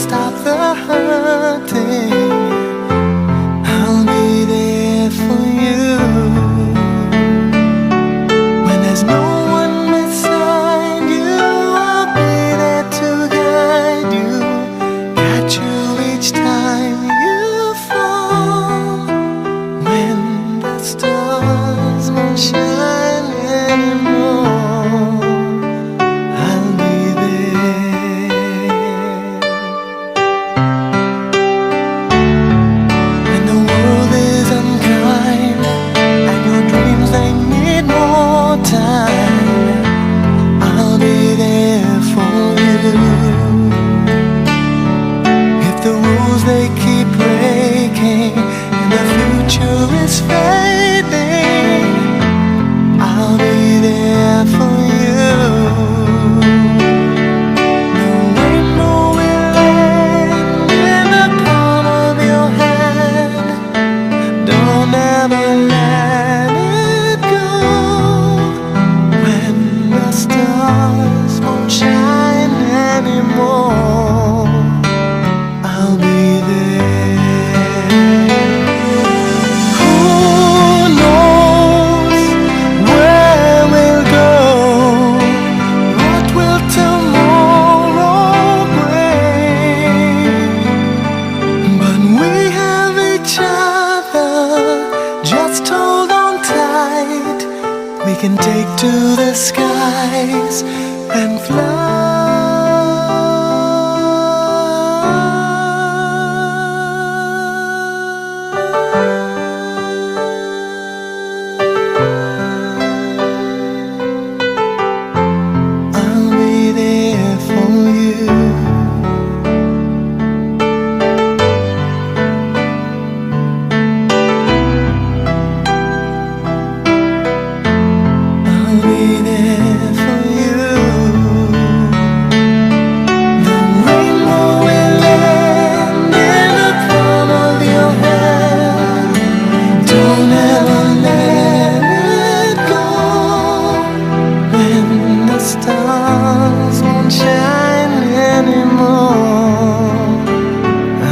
stop the hurting. I'll be there for you when there's no one beside you. I'll be there to guide you, catch you each time you fall. When the stars won't shine anymore, I'll be there. When the world is unkind and your dreams they need more time, I'll be there for you. If the rules they keep breaking and the future is fading, I'll be there for you. The rainbow will land in the palm of your hand. Don't ever let it go. When the stars won't shine anymore, I'll be there. Who knows where we'll go? What will tomorrow bring? But we have each other, just hold on tight. We can take to the skies and fly. I'll be there for you. I'll be there for you. The rainbow will land in the palm of your hand. Don't ever let it go. When the stars won't shine anymore,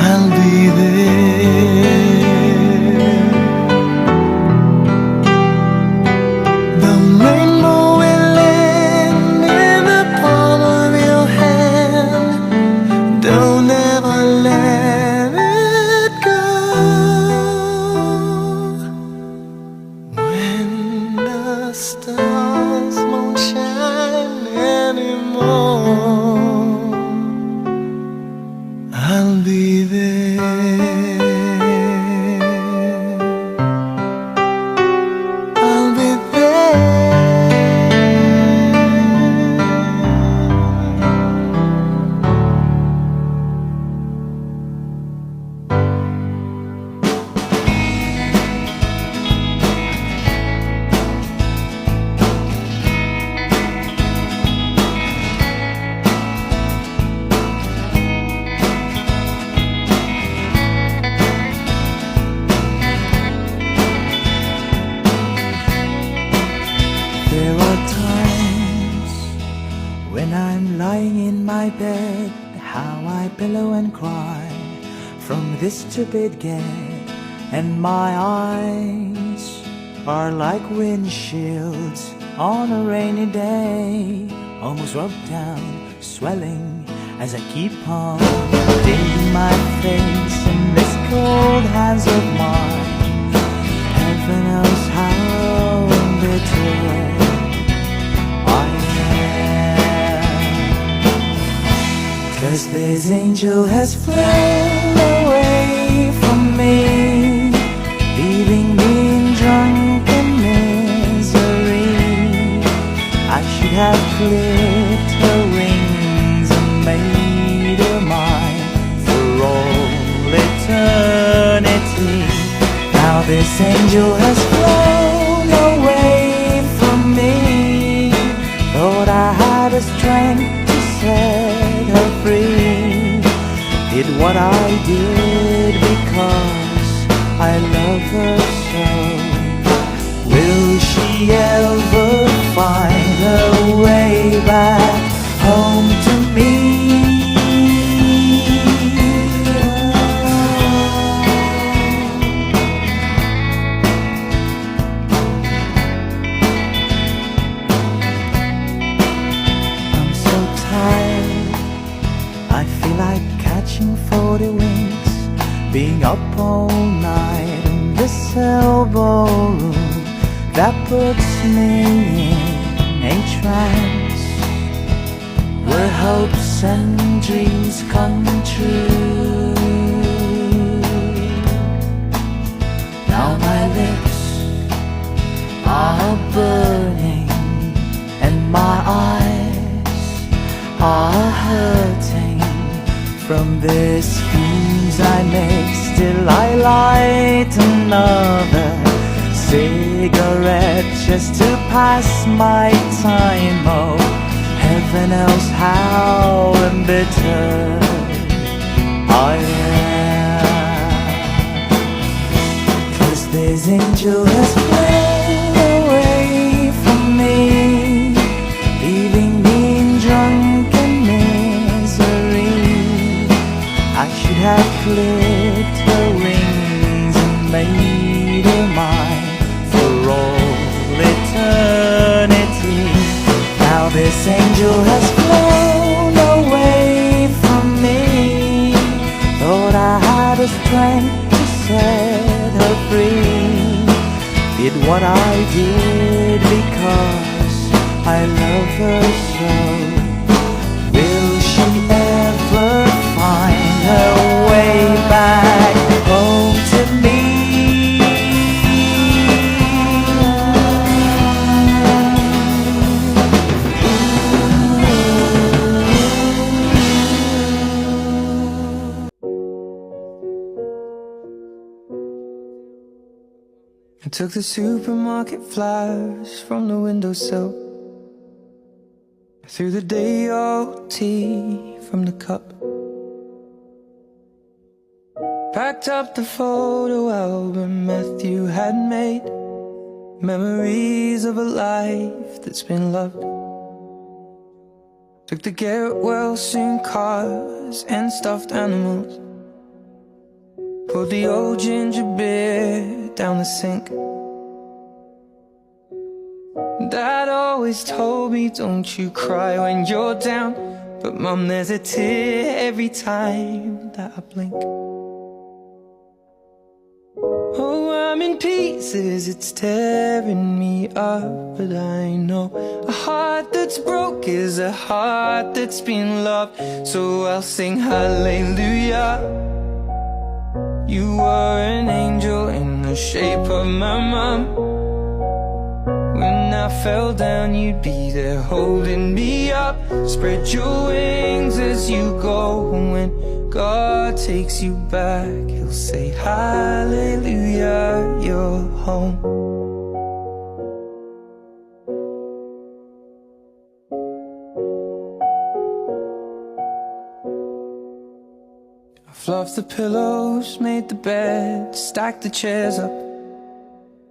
I'll be there. The rainbow will land in the palm of your hand. Don't ever let it go. When the stars won't shine anymore, I'll be there. I'll be there. There are times when I'm lying in my bed, how I pillow and cry from this stupid gate, and my eyes are like windshields on a rainy day, almost rubbed down, swelling as I keep on digging my face in this cold hands of mine. Heaven knows how bitter I am, 'cause this angel has flown away from me, leaving me in drunken misery. I should have clipped her wings and made her mine for all eternity. Now this angel has flown away from me. Thought I had the strength to set her free. Did what I did because I love her so. Will she ever find her way back home to me? searching for the wings, being up all night in this elbow room that puts me in a trance, where hopes and dreams come true. Now my lips are burning and my eyes are hurting from the schemes I make. Still I light another cigarette just to pass my time. Oh, heaven knows how embittered I am, 'cause this angel has flown away from me, leaving me in drunken misery. I should have clipped her wings and made her mine for all eternity. Now this angel has flown away from me. Thought I had the strength to set her free. Did what I did because I love her so. Will she ever find her way back home to me? I took the supermarket flyers from the windowsill, threw the day old tea from the cup, packed up the photo album Matthew had made, memories of a life that's been loved. Took the Garrett Wilson cars and stuffed animals, pulled the old ginger beer down the sink. Dad always told me, don't you cry when you're down, but Mum, there's a tear every time that I blink. Oh, I'm in pieces, it's tearing me up, but I know a heart that's broke is a heart that's been loved, so I'll sing hallelujah. You were an angel in the shape of my mom. When I fell down, you'd be there holding me up. Spread your wings as you go. When God takes you back, He'll say hallelujah, you're home. Fluffed the pillows, made the bed, stacked the chairs up,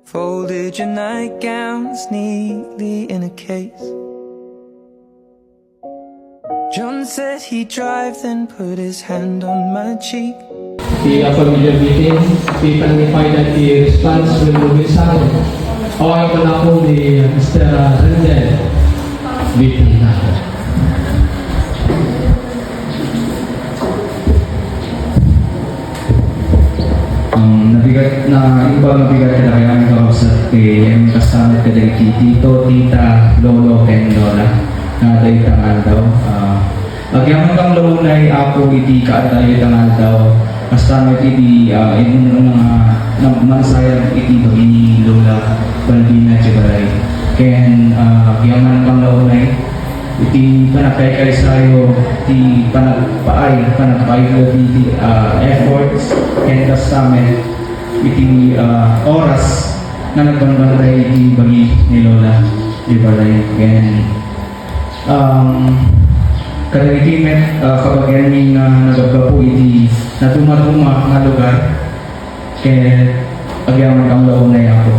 folded your nightgowns neatly in a case. John said he'd drive, then put his hand on my cheek. The familiar meeting, we clarify that the response will be silent. Okay ko na po ni Mr. Rendel. Meeting na. Nabigat na iba mabigat na kaya ang kausap kay kasama ka dahil tito, tita, lolo, and lola na dahil tangal daw. Agyaman kang lolo na ako iti ka at dahil tangal daw kasama iti mga mansayang iti bagi lola Balbina Chibaray. Kaya agyaman kang lolo na iti panakay kay sayo iti panagpaay ko iti efforts and kasama iti oras na nagbangbanday iti bagi ni Lola Chibaray. Kada iti kabagyan ni nagagapo iti natuma-tuma nga lugar kaya agyaman kang laon na ako.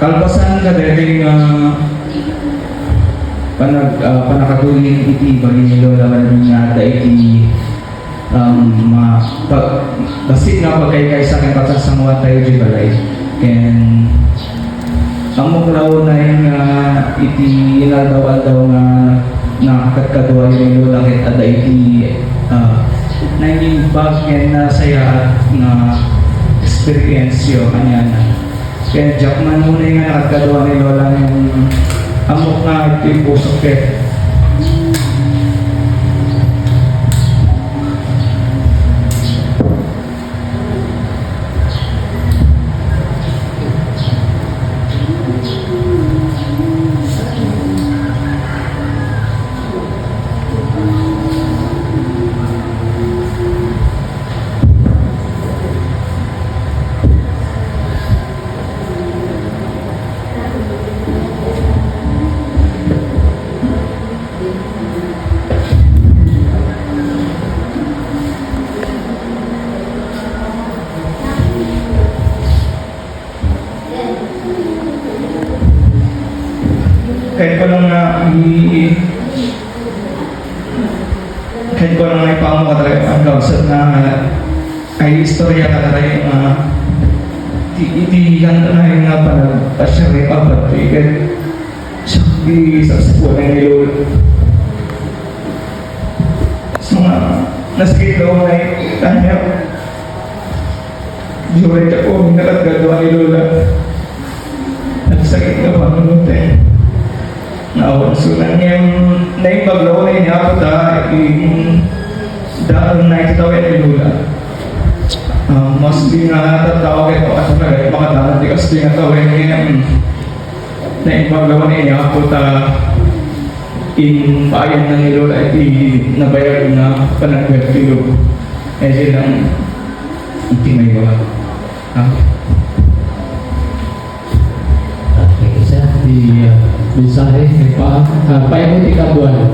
Kalpasan ka dating panakatulin iti bagi ni Lola maraming nga iti basit nga pagkaykay sa akin pagsasangwa tayo di balay. Ken ang muklaw na yung iti inaldaw-aldaw nga nakakadwa yung lola kit ada iti naging bagyan na saya at na experience yo kanya na. Kaya Jackman muna yung nakakadwa ni lola yung amok na ito yung pusok kit. Kahit ko lang na ipamo ka talaga ang kausap na ay istorya ka talaga yung itihan na yung nga pala siya rin pagpatigan siya di sa sipunan ni Lord. So nga, nasikit daw na yung kanya. Di ko rin ako, minakagagawa ni Lola. Nagsakit ka pa nung tayo. Naawang sunan ngayong naipaglaw na iniyapot yung daan na ikitawin ni Lula. Mas di nga tatawag ito at nagay makadalan di kasi di nga tawin ngayong naipaglaw na iniyapot in paayan na ni Lula at nabayag na panagpilo. Eh silang tinaywa. Di mensahe paimon ikabuan.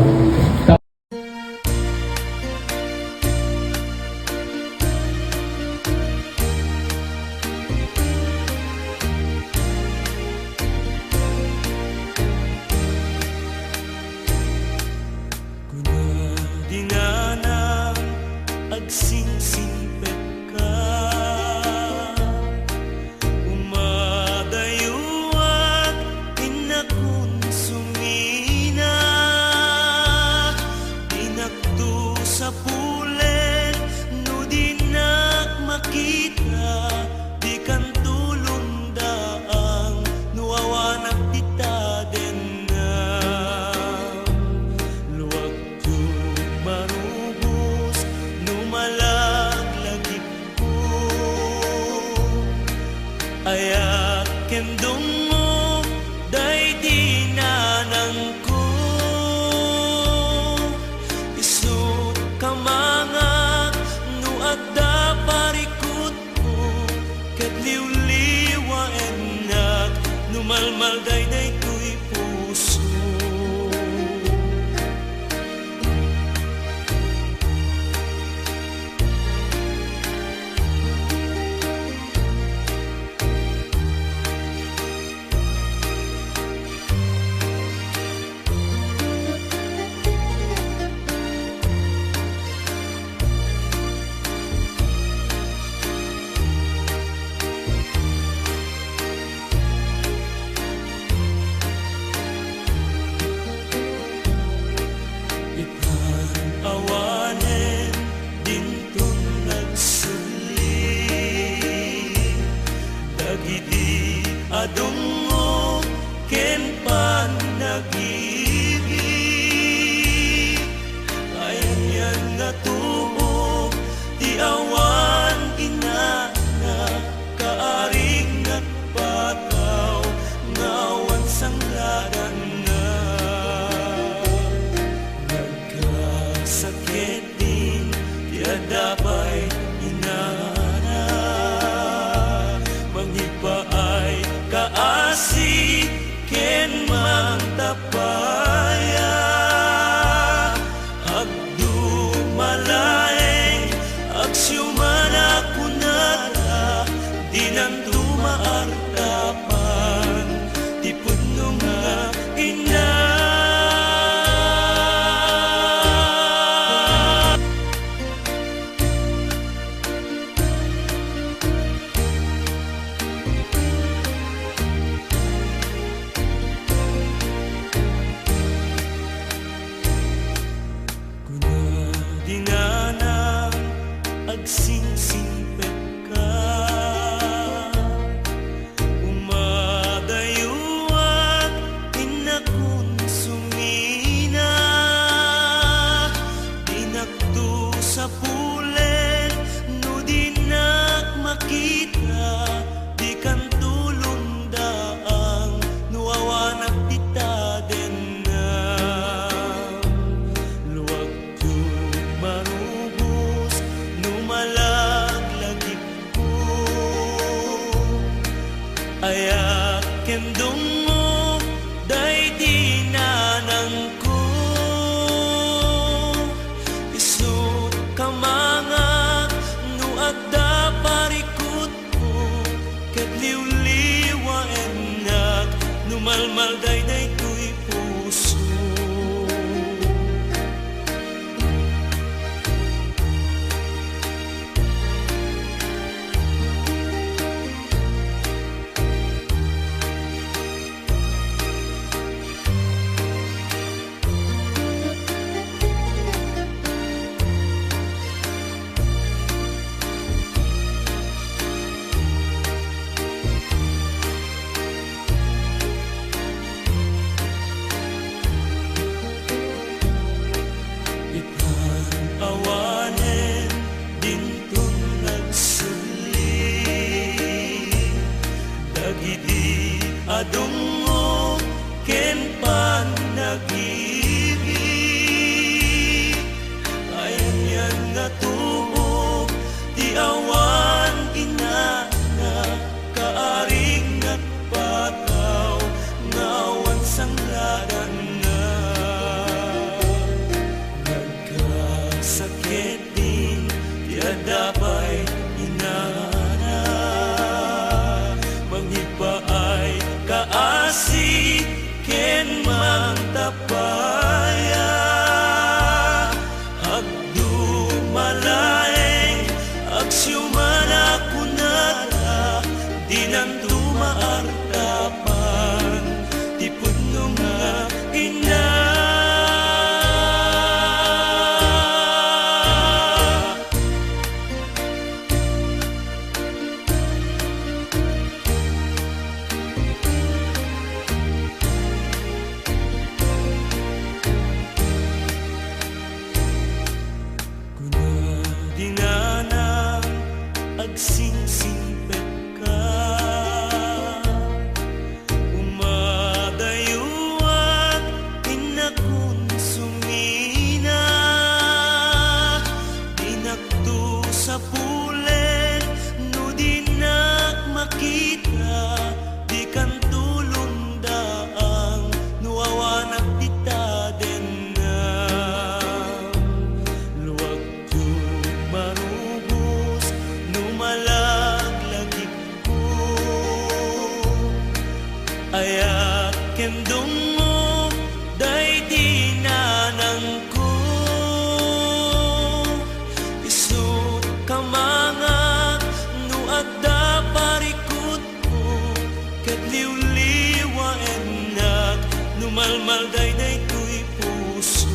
Dinanang agsingsingpet ka umadayuan inakun sumina dinakdo sa pulen no dinak makita di kan tulong daang nuawanak dita den na luwag tu marubos numalaglag ko ayak kendong mo day dinanang ko isu kamanga no adda parikot ko ket liwliwa enak numalmal day ko'y puso. sa pulen, no di nak makita, di kan tulong daang, nuawanak kita din na. Luwag tu marubos, numalagлагip ko, ayak kendong mo, day di nanang ko. Isu kamanga, no adda parikot ko, ket liwliwa enak, numalmal day tuy puso. Awanen dintong nagsuli, dagiti adong mo ken pan nag-ibig. Ayan yan nga tubo, di awan inana, kaaring nagpataw, ngawan sangladan na. Sakit din, tiada pa'y inana, manghipa ay kaasi, ken mang tapaya. Agdu malaeng, agsyumana kunata, di nan tumaartapan, di puno nga ina. Dinana agsingsingpet ka, umadayuan inakun sumina, dinakto sa pulen, no dinak makita, di kan tulong daang, nuawanak kita din na. Luwag tu marubos, numalagлагip ko, ayak kendong mo, day di nanang ko. Isu kamanga, no adda parikot ko, ket liwliwa enak, numalmal day tuy puso.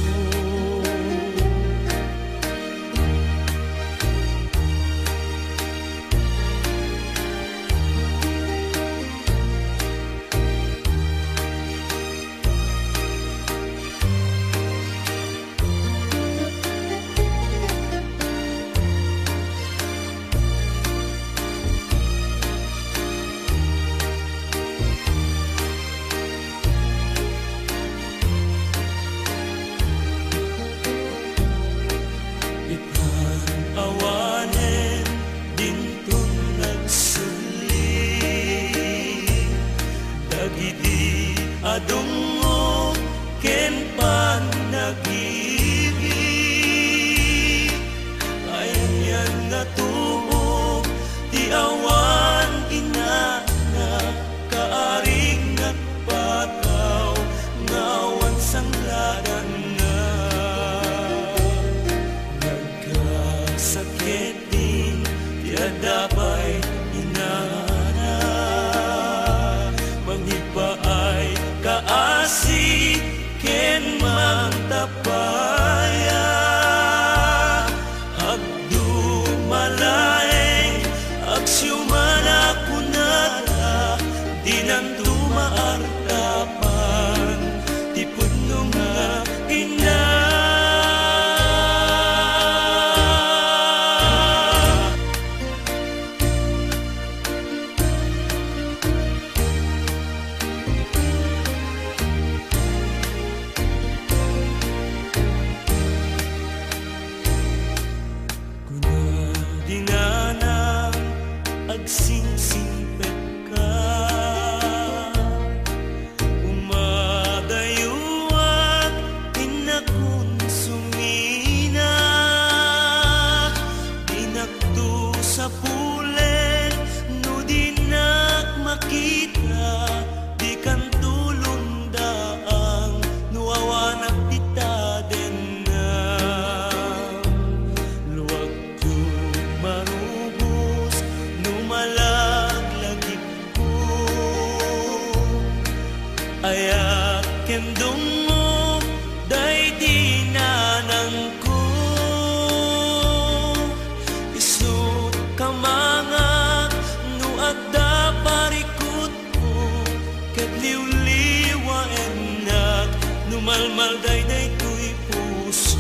numalmal dayday ko'y puso.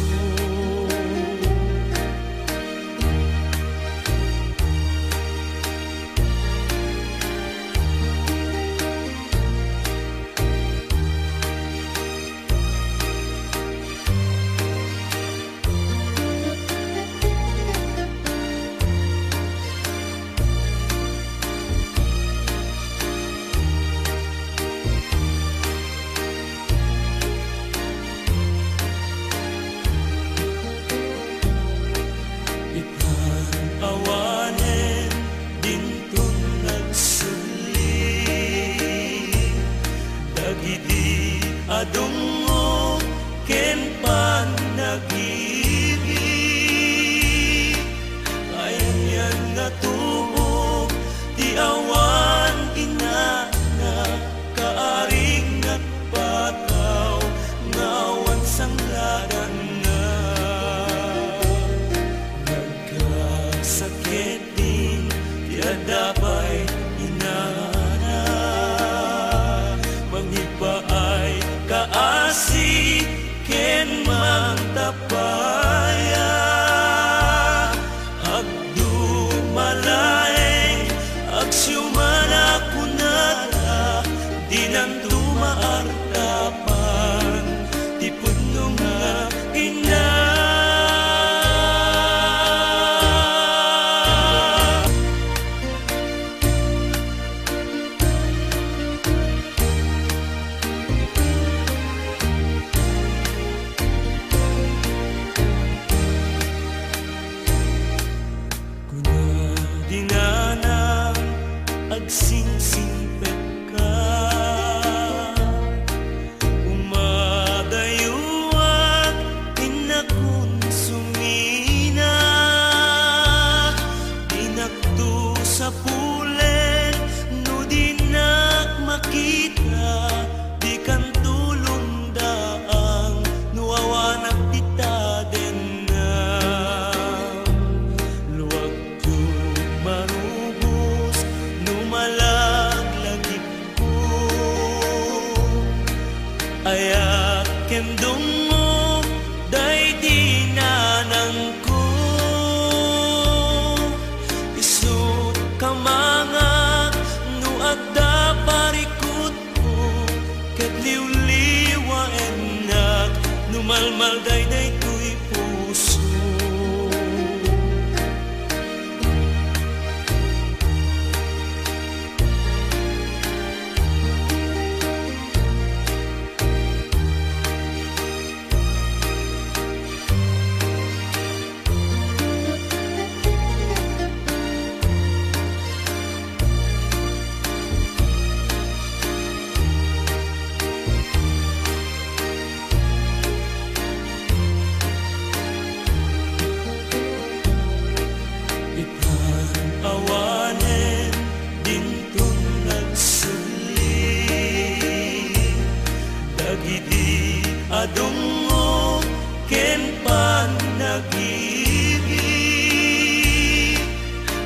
Awanen dintun nagsuli, dagiti adungo ken panagibig. Ayan nga tuo di awan inana, kaarig nagpataw ngawan sangladan nga. Sakit din tiadapay inana, mangipaay kaasi ken mangtapaya. Agdumalaeng agsyumana kunara, di nang tumaartapan ti puno nga ina. Dinanang agsingsingpet ka, umadayuat inakun sumina, dinakto sa pulen no dinak makita, di kan tulundaang nuawanak tita den na. Luwag marubos numalagлагip ko, ayak kendungo day dinanang ko. Isut kamanga no adda parikot ko, ket liwliwa enak numalmal dayday ko'y puso. Awanen dintun nagsuli, dagiti adungo ken panagibig.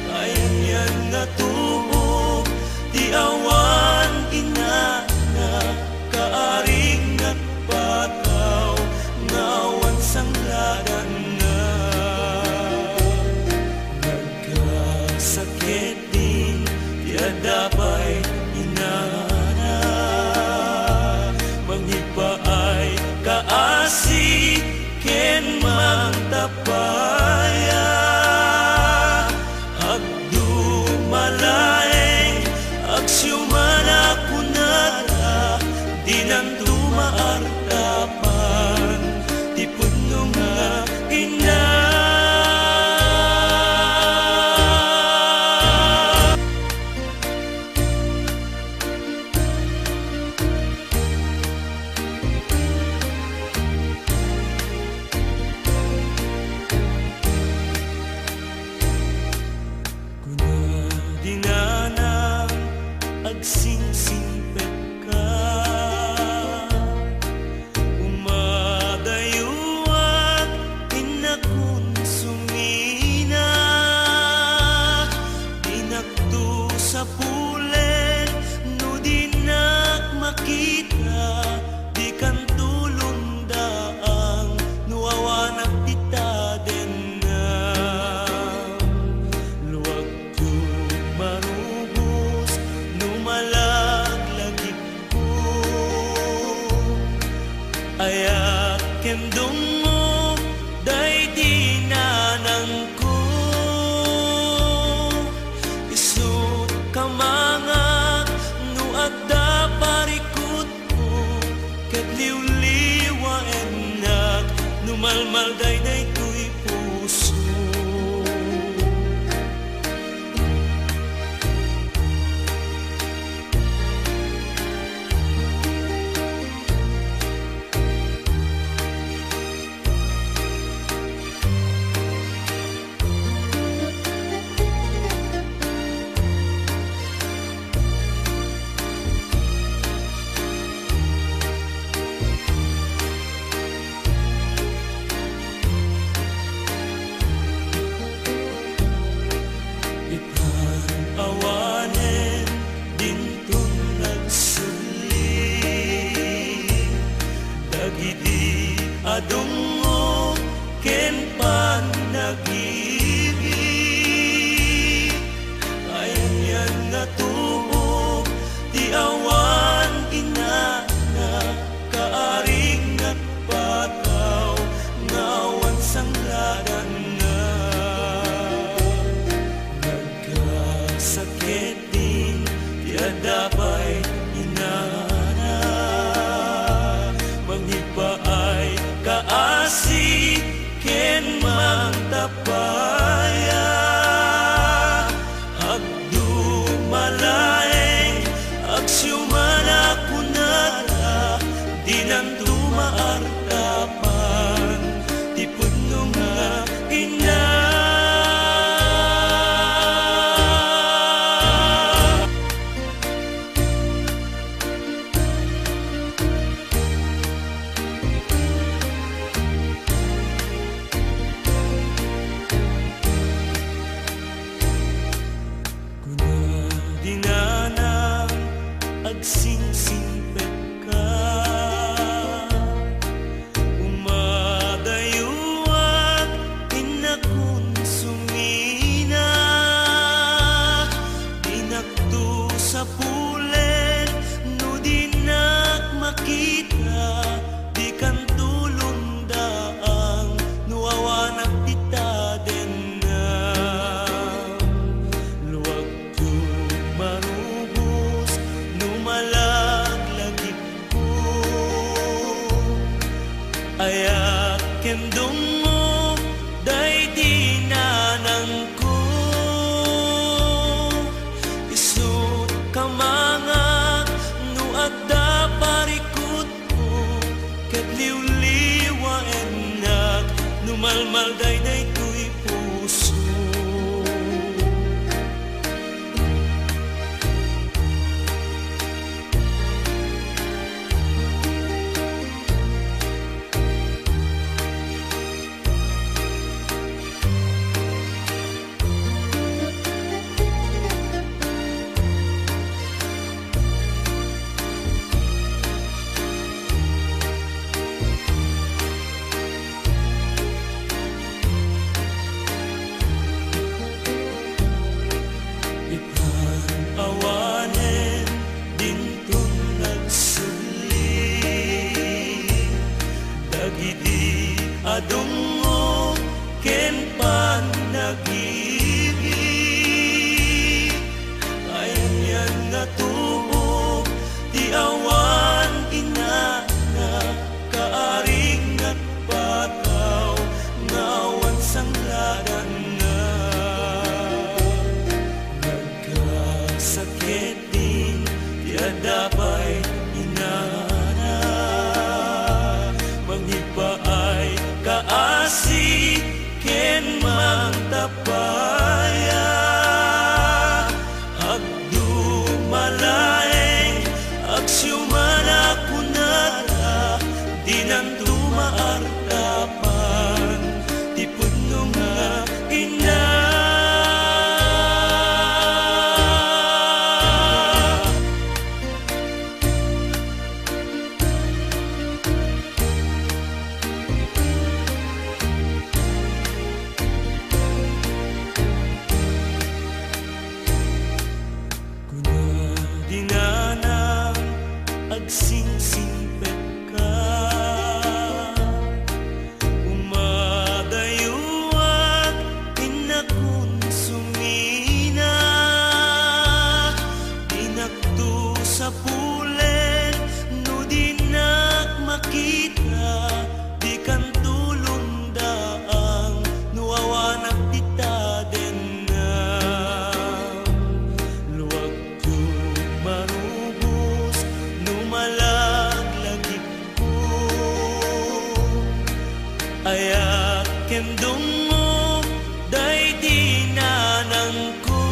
Ayan nga tuo di awan inana, kaarig nagpataw ngawan sangladan nga. Sakit din tiadapay inana, mangipaay kaasi ken mangtapaya. Agdumalaeng agsyumana kunara, di nang tumaartapan ti puno nga ina. Dinanang agsingsingpet ka, umadayuat inakun sumina, dinakto sa pulen no dinak makita, di kan tulong Numalmalday na ito'y puso. Awanen dintun nagsuli, dagiti adungo ken panag-ibig. Ayan yan nga tuo ti awan inana, kaarig at pataw ngawan sangladan nga. Sakit din, tiada pa'y inana, mangipaay kaasi, ken mangtapaya. Agdumalaeng, agsyumana kunata, di nang tumaartapan, ti puno nga ina. Dinana agsingsingpet ka, umadayuat inakonsumina, dinakto sa pulen no dinak makita, di kan tulong daang nuawanak tita den na. Luwag marubos, numalagлагip ko, ayak kendong mo, day dinanang ko. Isut ka mga, no adda parikot ko, ket liwliwa enak, numalmalday day ko'y puso. Awanen dintun nagsuli, dagiti adungo ken panag-ibig. Ayan yan nga tuo ti awan inana, kaarig at pataw ngawan sangladan nga. Sakit din, tiada pa'y inana, mangipaay kaasi, ken mangtapaya. Agdumalaeng, agsyumana kunata, di nang tumaartapan, ti puno nga ina. day dinanang ko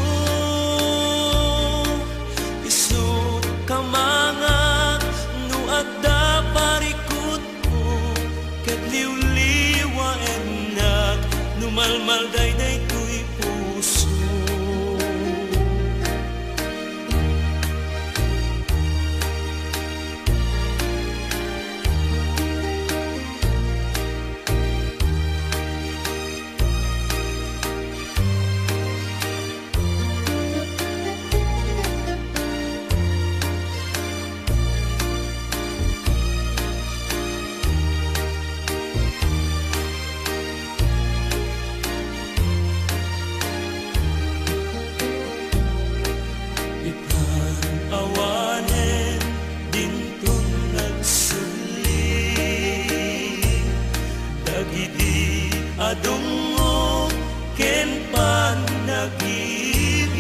isut ka mga no adda parikot ko ket liwliwa enak numalmal day tuy puso. Awanen dintong nagsuli dagiti adungo ken panagibig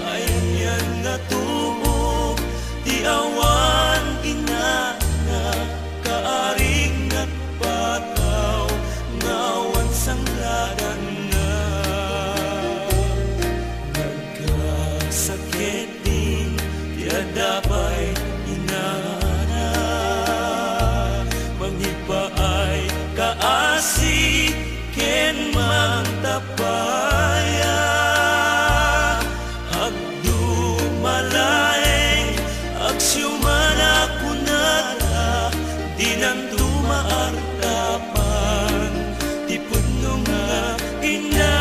ayan nga tuo ti awan inana kaaring nagpataw ngawan sangladan nga sakitin tiada pa'y inana mangipaay kaasi ken mangtapaya agdumalaeng agsyumana kunata dinang tumaartapan ti pudno nga ina.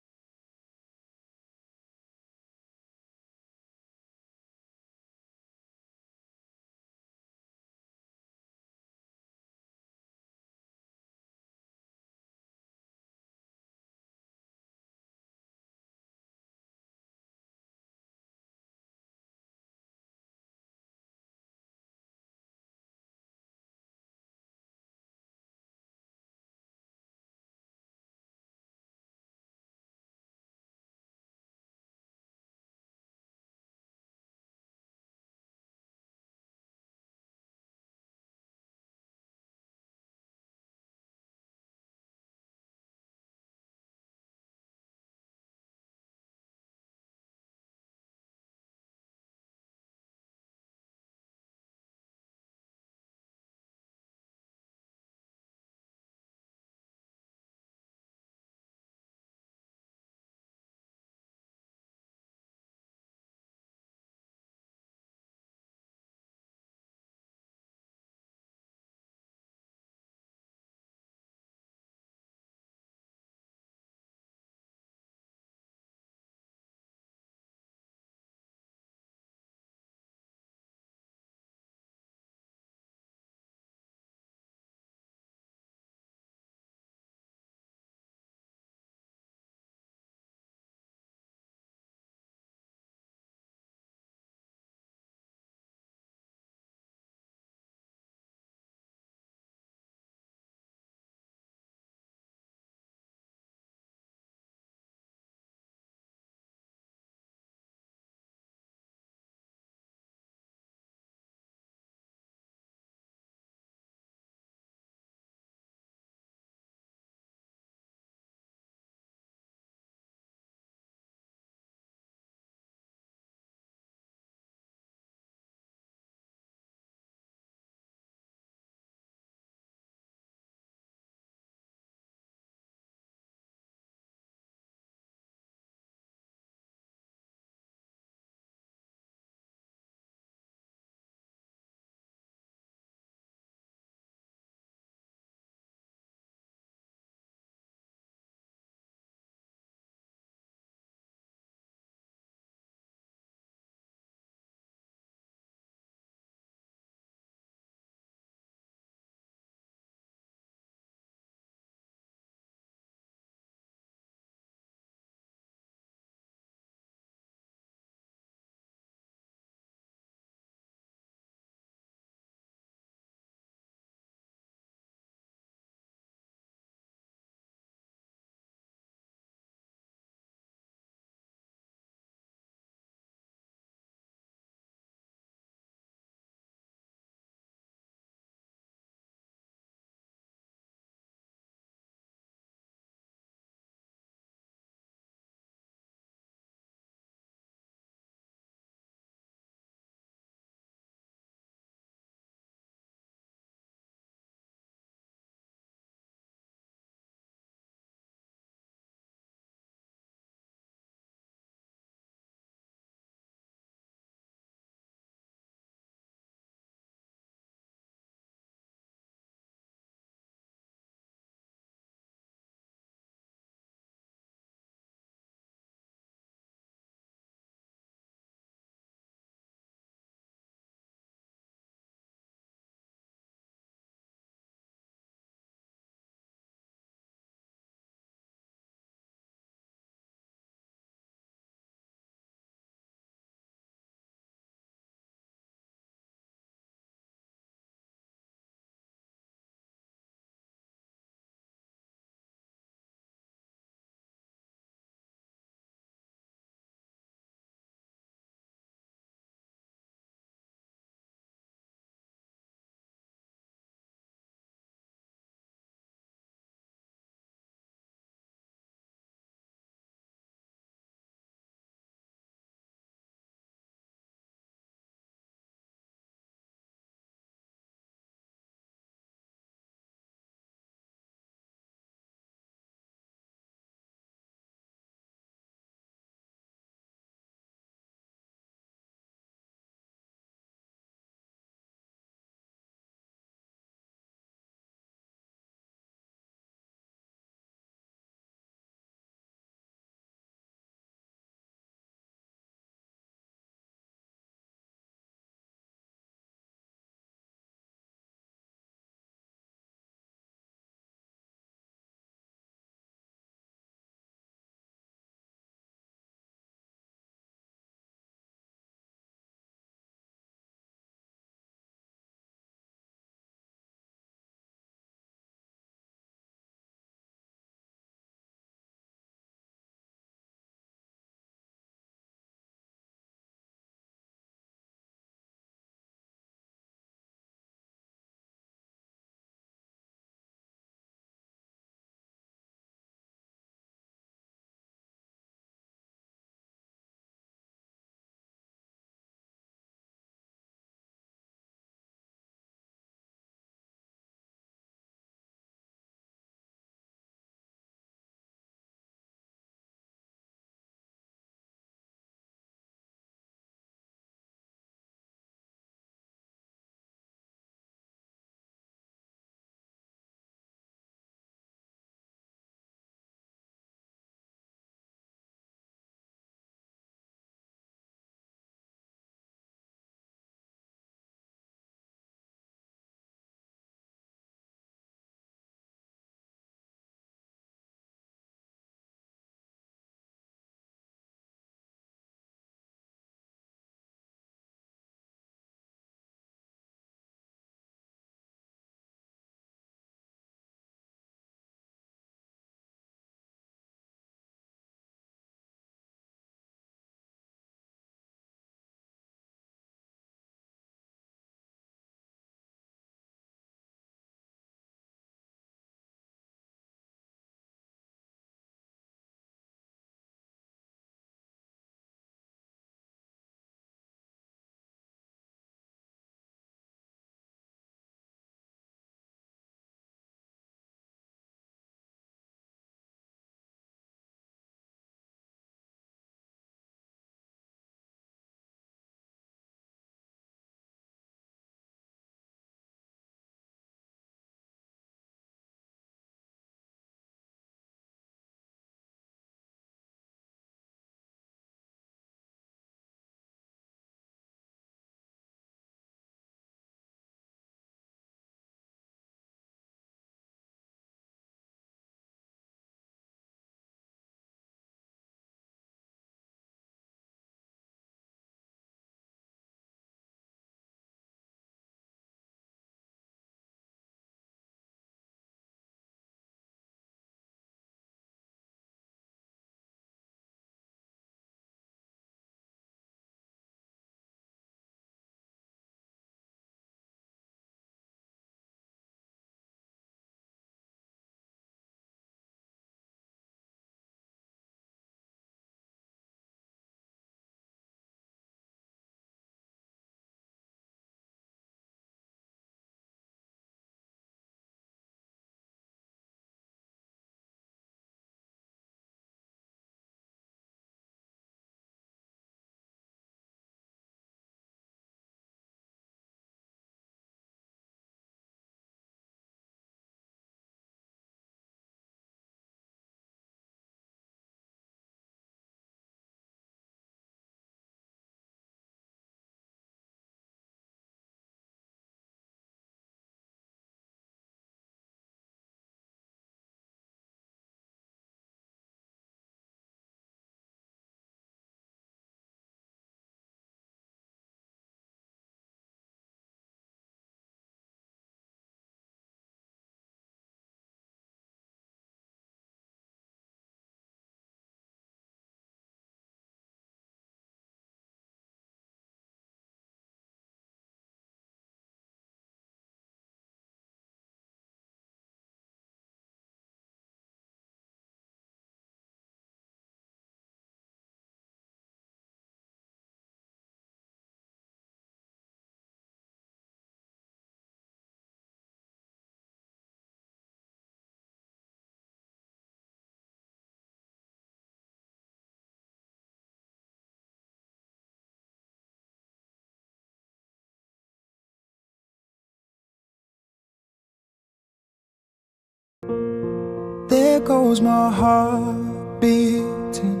There goes my heart beating,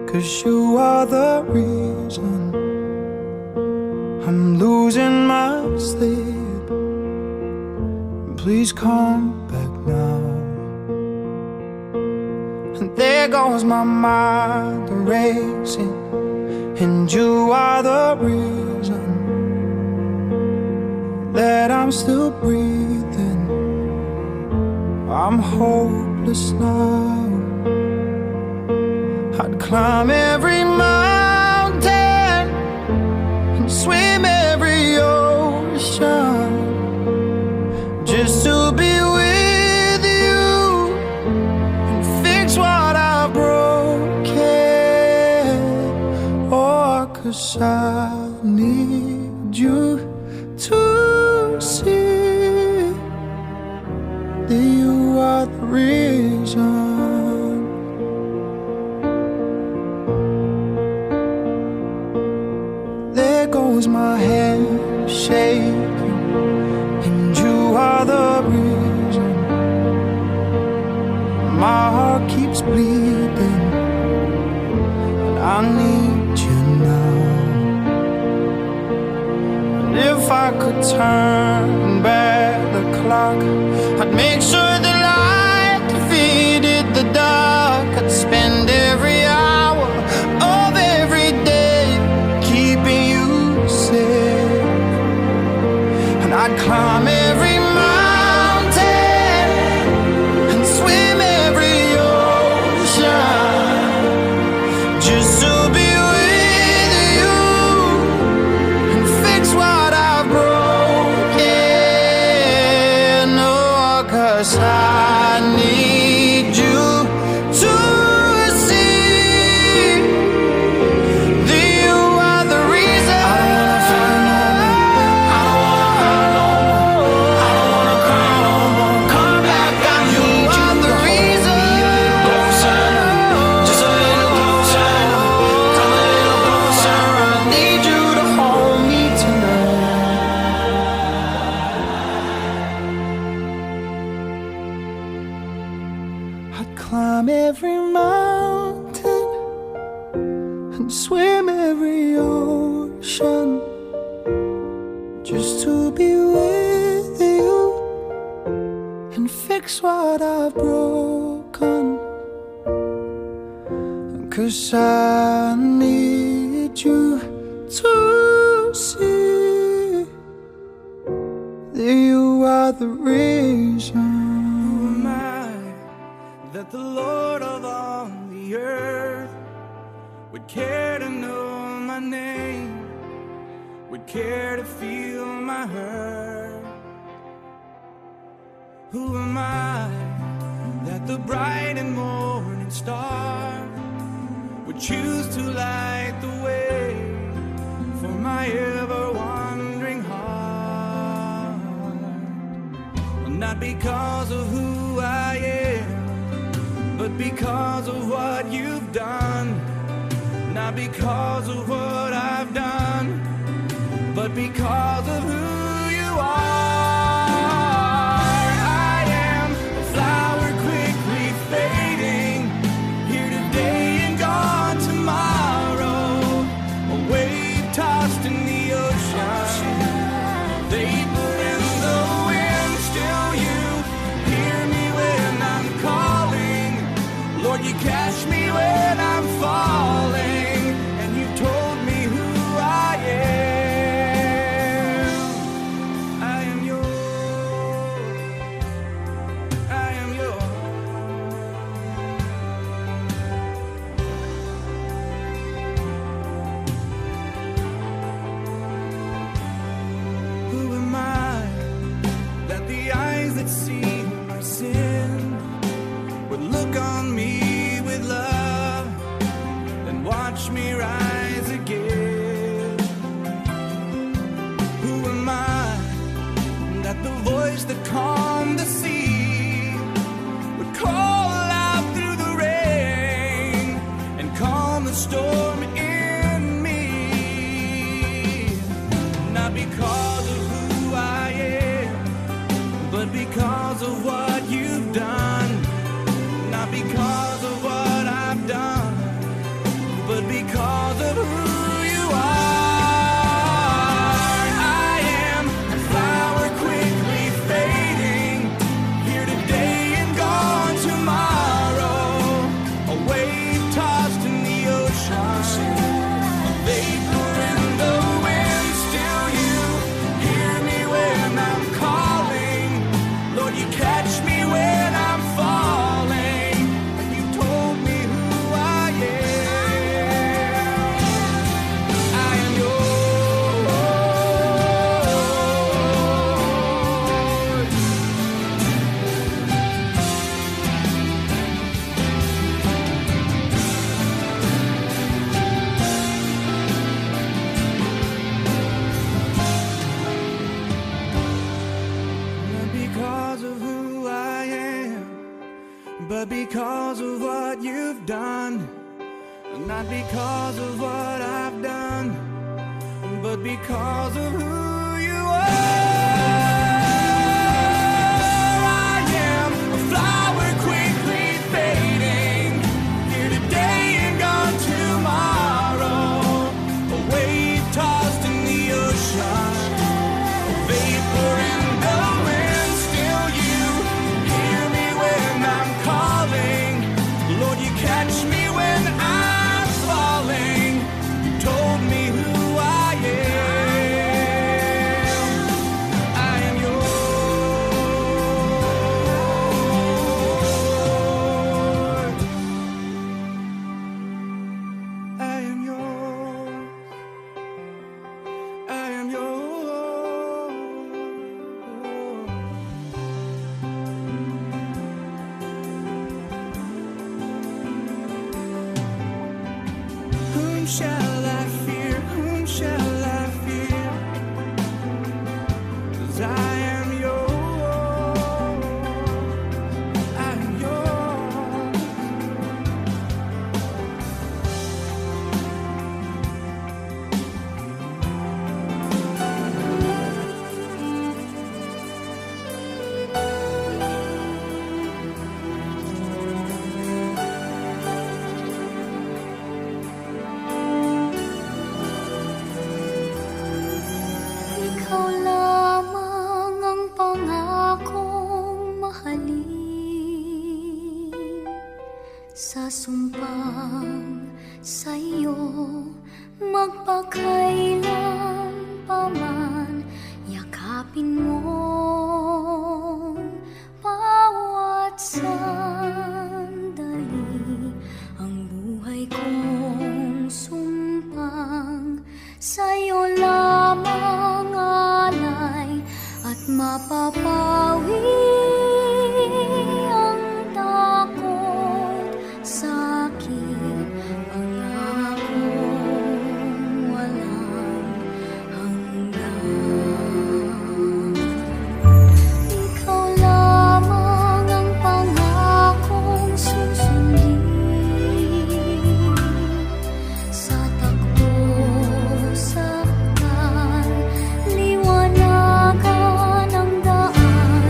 'cause you are the reason I'm losing my sleep. Please come back now. And there goes my mind racing, and you are the reason that I'm still breathing. I'm hopeless now. I'd climb every mountain and swim every ocean just to be with you and fix what I've broken. Oh, 'cause I need you to see that you are the reason. There goes my head shaking, and you are the reason. My heart keeps bleeding, and I need you now. And if I could turn back the clock, I'd make sure the light defeated the dark. I'd spend every hour of every day keeping you safe, and I'd climb every mountain and swim every ocean just to be with you and fix what I've broken. Oh, 'cause I need you to see that you are the reason. I don't wanna cry no more. Come back, I need you. The reason. Closer, just a little closer. Come a little closer. I need you to hold me tonight. I'd climb every mountain and swim every ocean just to be with you and fix what I've broken. 'Cause I need you to see that you are the reason. Who am I that the Lord of all the earth would care to know my name, would care to feel my hurt? Who am I that the bright and morning star would choose to light the way for my ever-wandering heart? Well, not because of who I am, but because of what you've done. Not because of what I've done, but because of who you are. I am a flower quickly fading, here today and gone tomorrow. A wave tossed in the ocean, vapor in the wind. Still you hear me when I'm calling. Lord, you catch me when I'm falling, and you told me who I am. I am yours. I am yours. Who am I that the eyes that see my sin would look on me with love and watch me rise again? Who am I that the voice that calmed the sea would call out through the rain and calm the storm in me? Not because of who I am, but because of what you've done. but because of what you've done. Not because of what I've done, but because of who you are. I am a flower quickly fading, here today and gone tomorrow. A wave tossed in the ocean, a vapor in the wind. Still you hear me when I'm calling. Lord, you catch me when I'm falling. You told me who I am. I am yours. I am yours. I am yours. Whom shall I fear? Whom shall I fear? 'Cause I am yours. I am yours. Ikaw lamang ang pangakong mahalin. Sa sumpang sa'yo magpakailan paman, yakapin mo bawat sandali. Ang buhay kong sumpang sa'yo lamang alay, at mapapawi ang takot, sakit, pangakong walang hanggan. Ikaw lamang ang pangakong susundin. Sa takbo, saktan, liwanagan ang daan.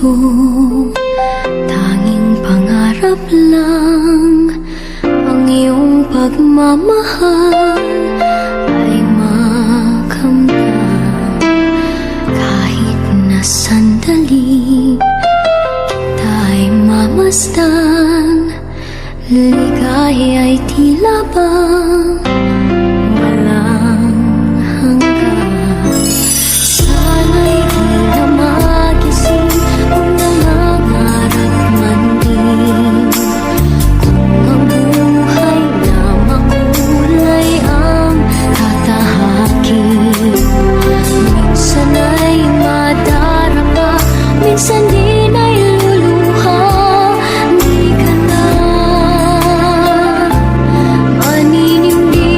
ito, tanging pangarap lang. Ang iyong pagmamahal ay makamtan. Kahit na sandali kita'y mamasdan, ligay ay tila bang walang hanggan. Sana'y di na magising kung nangangarap man din. Kung ang buhay na makulay ang tatahakin, minsan ay madarama, minsan din ay luluha. Di ka na maninindig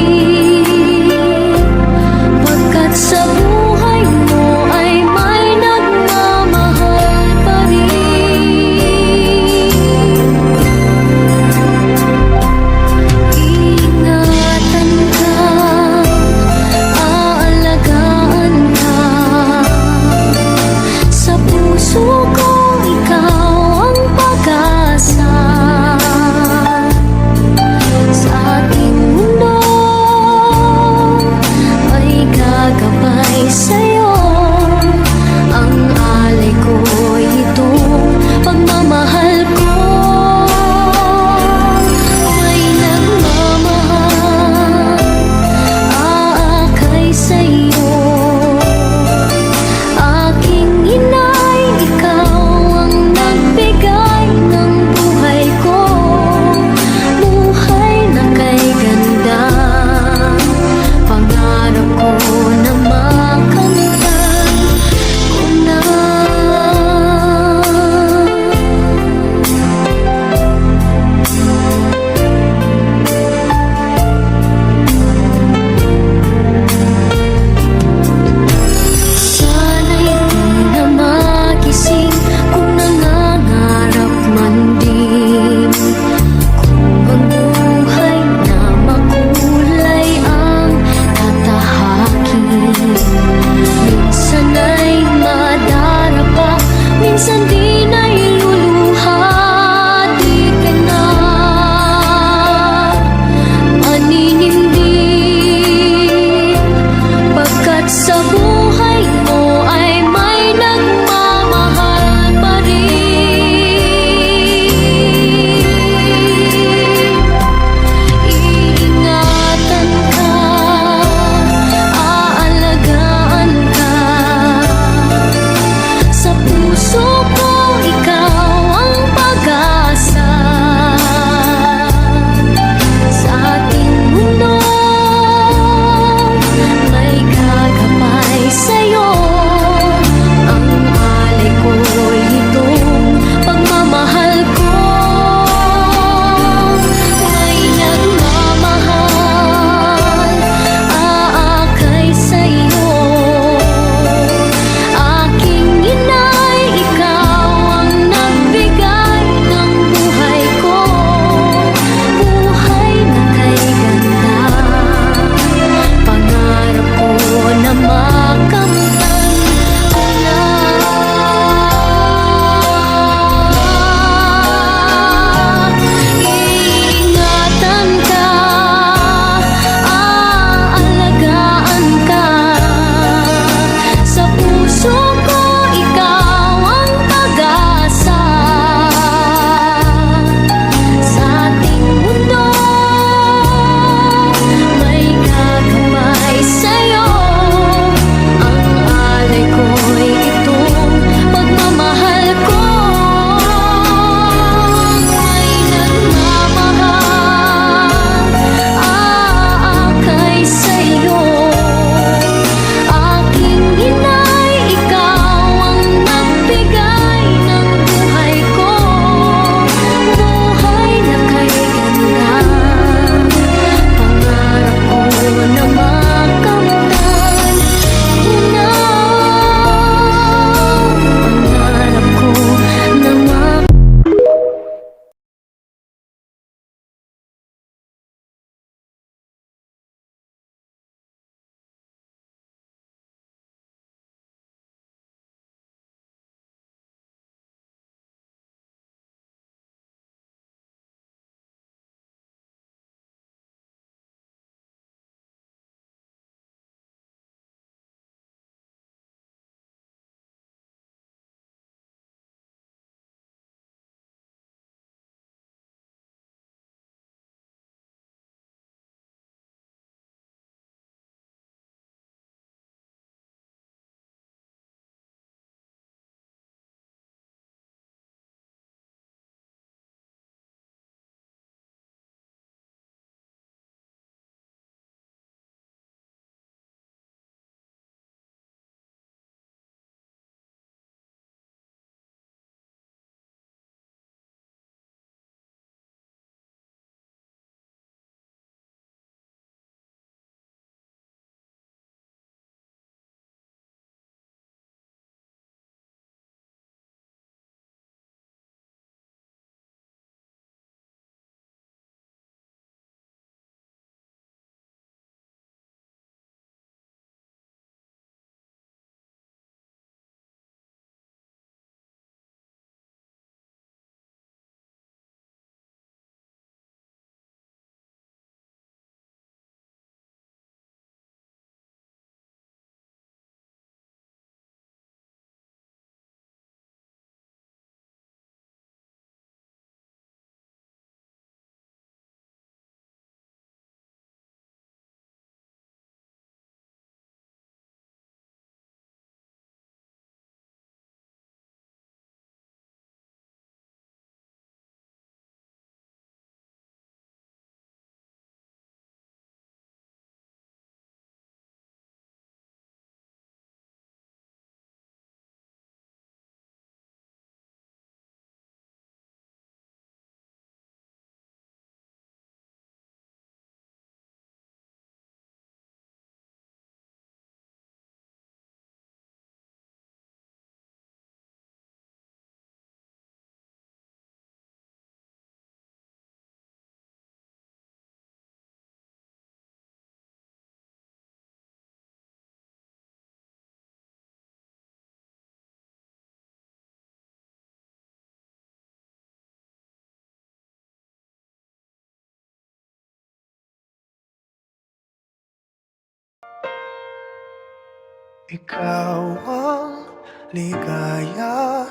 Ikaw ang ligaya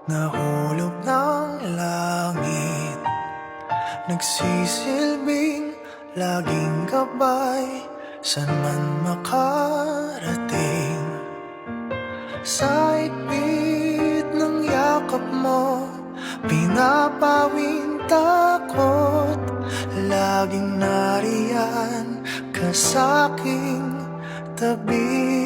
na hulog ng langit, nagsisilbing laging gabay saan man makarating. Sa ipit ng yakap mo, pinapawing takot, laging nariyan ka sa'king tabi.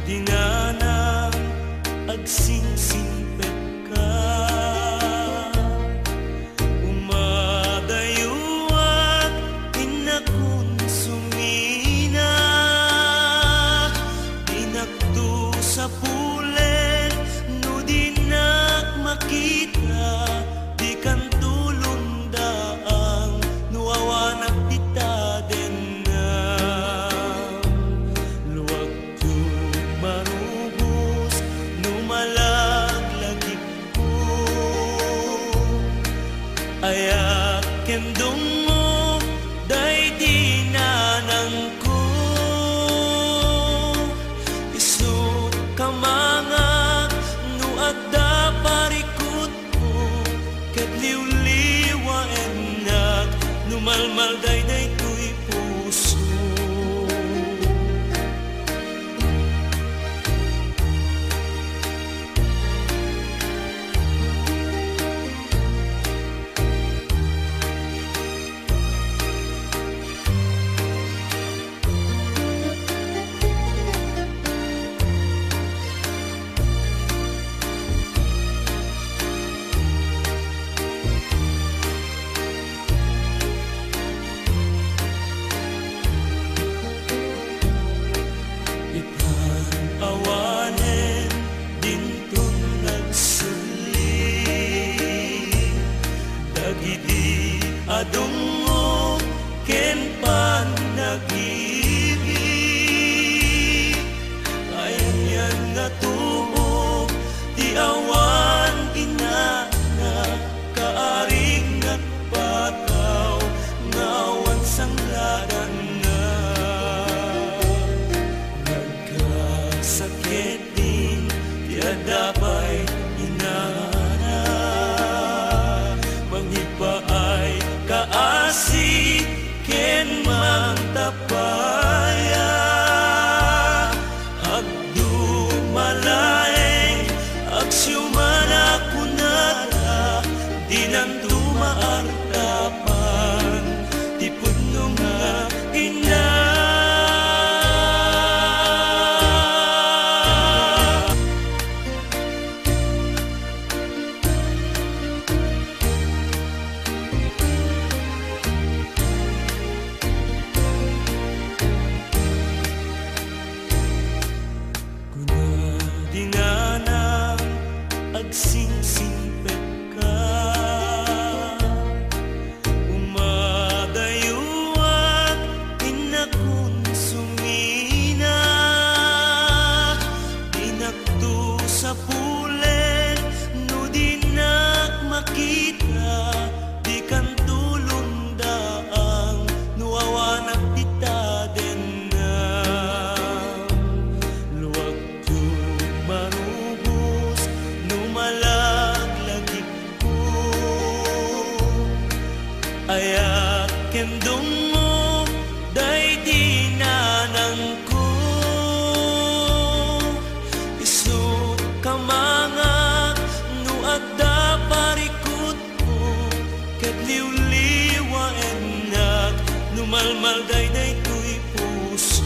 Dinanang agsingsingpet ka, umadayuan inakun sumina, dinakdo sa pulen no dinak makita, di kan tulong daang nuawanak dita den na luwag tu marubos numalagлагip ko, ayak kendong mo day dinanang ko, isu kamangak no adda parikot ko, ket liwliwa enak numalmal day tuy puso. Ipan awanen dintun nagsuli, dagiti adong mo ken pan nag-ibig, ayan yan nga tubo ti awan inana, kaaring nagpataw ngawan sangladan na. Nagkasakit din, tiada pa'y inana, manghipa ay kaasi, ken mang tapaya, agdu malaeng, agsyumana kunata, dinantu maartapan, ti pudno nga ina. Dinanang agsingsingpet ka, umadayuan inakun sumina, dinakdo sa pulen no dinak makita, di kan tulong daang nuawanak dita den na luwag tu marubos numalagлагip ko, ayak kendong mo day dinanang ko, isu kamangak no adda parikot ko, ket liwliwa enak numalmal day tuy puso.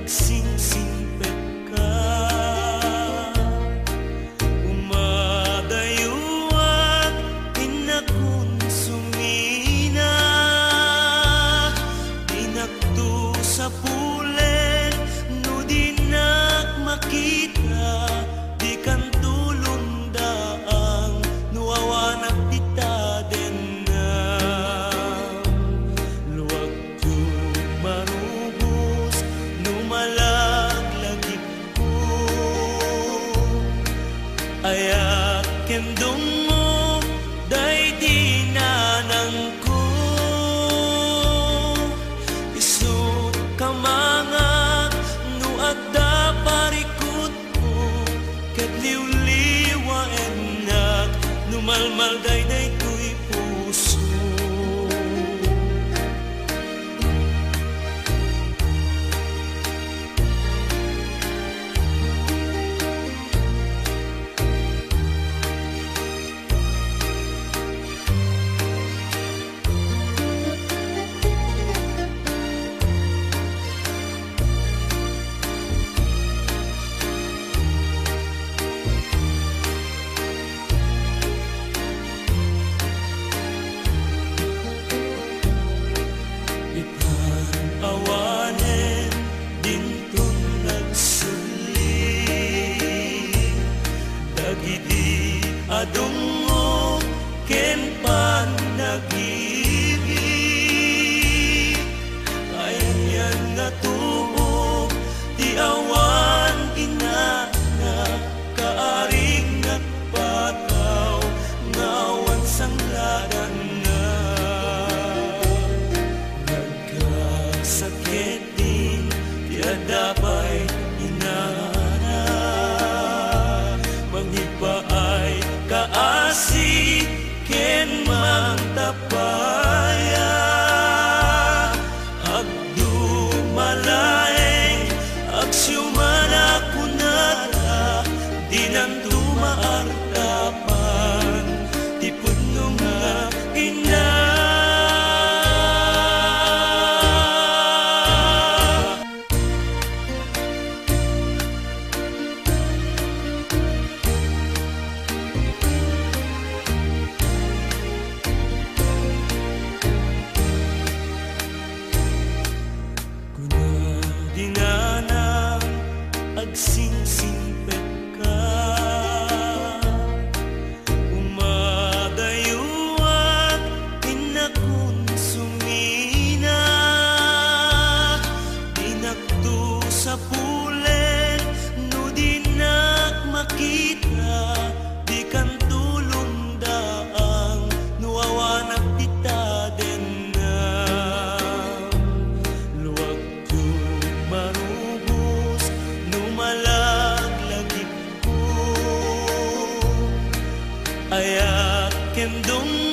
agsingsingpet ka. Umadayuak inakun sumina, dinakto sa pulen no dinak makita, di kan tulong daang nuawanak dita den na. Luwag tu marubos numalagлагip ko, ayak kendong mo day dinanang ko. Isu kamangak no adda parikot ko, ket liwliwa enak numalmal day tuy puso. Itan awanen dintong nagsuli, dagiti adong mo ken pan nag-ibig. Ayan nga tubo ti awan inana, kaaring nagpataw ngawan sangladan na. Nagkasakitin ti adapay inana, manghipaay kaasi ken mangtapaya. Agdumalaeng agsyumana kunata, dinan tumaartapan ti pudno nga ina. Kuna dinanang agsingsingpet ka, umadayuak inakun sumina, dinakto sa pulen no dinak makita, di kan tulong daang nuawanak dita den na. Luwag tu marubos numalagлагip ko, ayak kendong